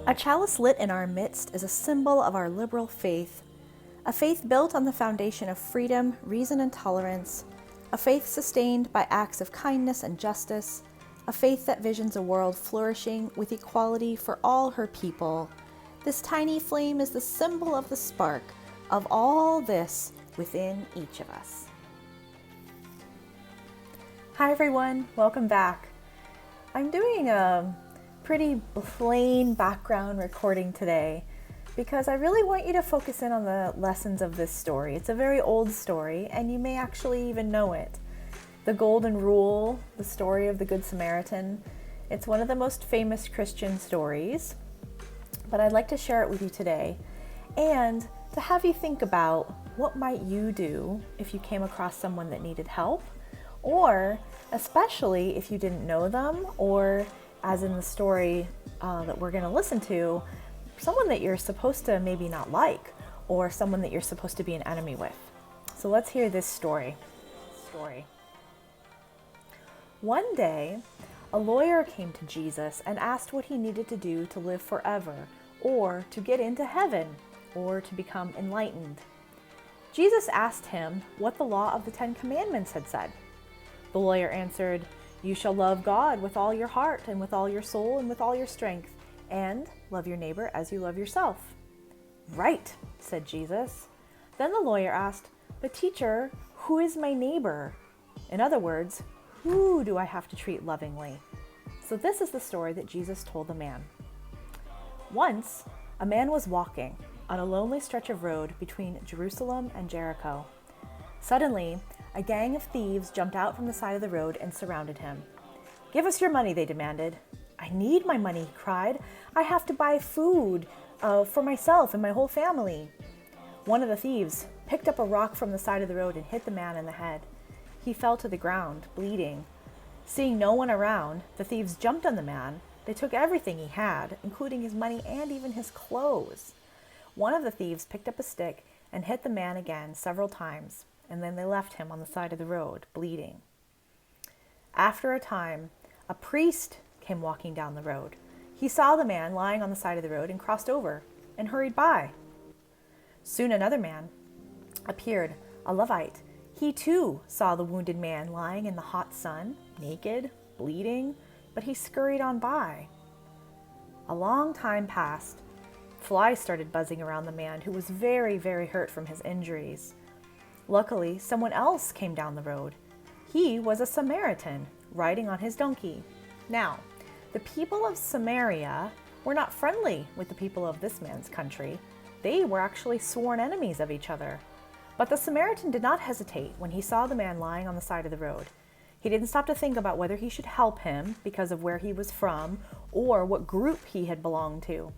A chalice lit in our midst is a symbol of our liberal faith, a faith built on the foundation of freedom, reason, and tolerance, a faith sustained by acts of kindness and justice, a faith that visions a world flourishing with equality for all her people. This tiny flame is the symbol of the spark of all this within each of us. Hi everyone, welcome back. I'm doing a pretty plain background recording today because I really want you to focus in on the lessons of this story. It's a very old story and you may actually even know it. The Golden Rule, the story of the Good Samaritan. It's one of the most famous Christian stories, but I'd like to share it with you today and to have you think about what might you do if you came across someone that needed help, or especially if you didn't know them, or as in the story that we're going to listen to, someone that you're supposed to maybe not like, or someone that you're supposed to be an enemy with. So let's hear this story. One day, a lawyer came to Jesus and asked what he needed to do to live forever, or to get into heaven, or to become enlightened. Jesus asked him what the law of the 10 Commandments had said. The lawyer answered, "You shall love God with all your heart and with all your soul and with all your strength, and love your neighbor as you love yourself." "Right," said Jesus. Then the lawyer asked, "But teacher, who is my neighbor? In other words, who do I have to treat lovingly?" So this is the story that Jesus told the man. Once, a man was walking on a lonely stretch of road between Jerusalem and Jericho. Suddenly, a gang of thieves jumped out from the side of the road and surrounded him. "Give us your money," they demanded. "I need my money," he cried. "I have to buy food for myself and my whole family." One of the thieves picked up a rock from the side of the road and hit the man in the head. He fell to the ground, bleeding. Seeing no one around, the thieves jumped on the man. They took everything he had, including his money and even his clothes. One of the thieves picked up a stick and hit the man again several times, and then they left him on the side of the road, bleeding. After a time, a priest came walking down the road. He saw the man lying on the side of the road and crossed over and hurried by. Soon another man appeared, a Levite. He too saw the wounded man lying in the hot sun, naked, bleeding, but he scurried on by. A long time passed. Flies started buzzing around the man, who was very, very hurt from his injuries. Luckily, someone else came down the road. He was a Samaritan, riding on his donkey. Now, the people of Samaria were not friendly with the people of this man's country. They were actually sworn enemies of each other. But the Samaritan did not hesitate when he saw the man lying on the side of the road. He didn't stop to think about whether he should help him because of where he was from or what group he had belonged to.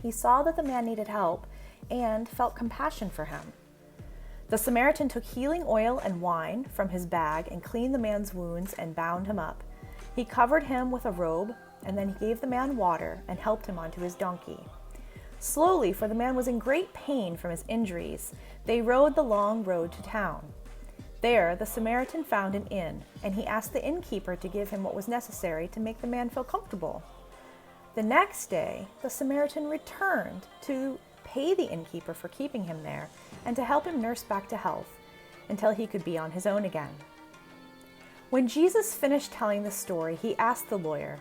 He saw that the man needed help and felt compassion for him. The Samaritan took healing oil and wine from his bag and cleaned the man's wounds and bound him up. He covered him with a robe, and then he gave the man water and helped him onto his donkey. Slowly, for the man was in great pain from his injuries, they rode the long road to town. There, the Samaritan found an inn, and he asked the innkeeper to give him what was necessary to make the man feel comfortable. The next day, the Samaritan returned to pay the innkeeper for keeping him there and to help him nurse back to health until he could be on his own again. When Jesus finished telling the story, he asked the lawyer,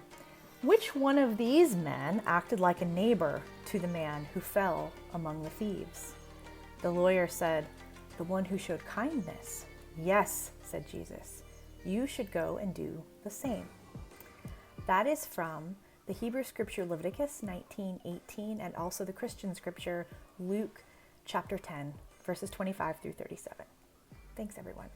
"Which one of these men acted like a neighbor to the man who fell among the thieves?" The lawyer said, "The one who showed kindness." "Yes," said Jesus, "you should go and do the same." That is from the Hebrew scripture Leviticus 19:18 and also the Christian scripture Luke chapter 10, verses 25 through 37. Thanks, everyone.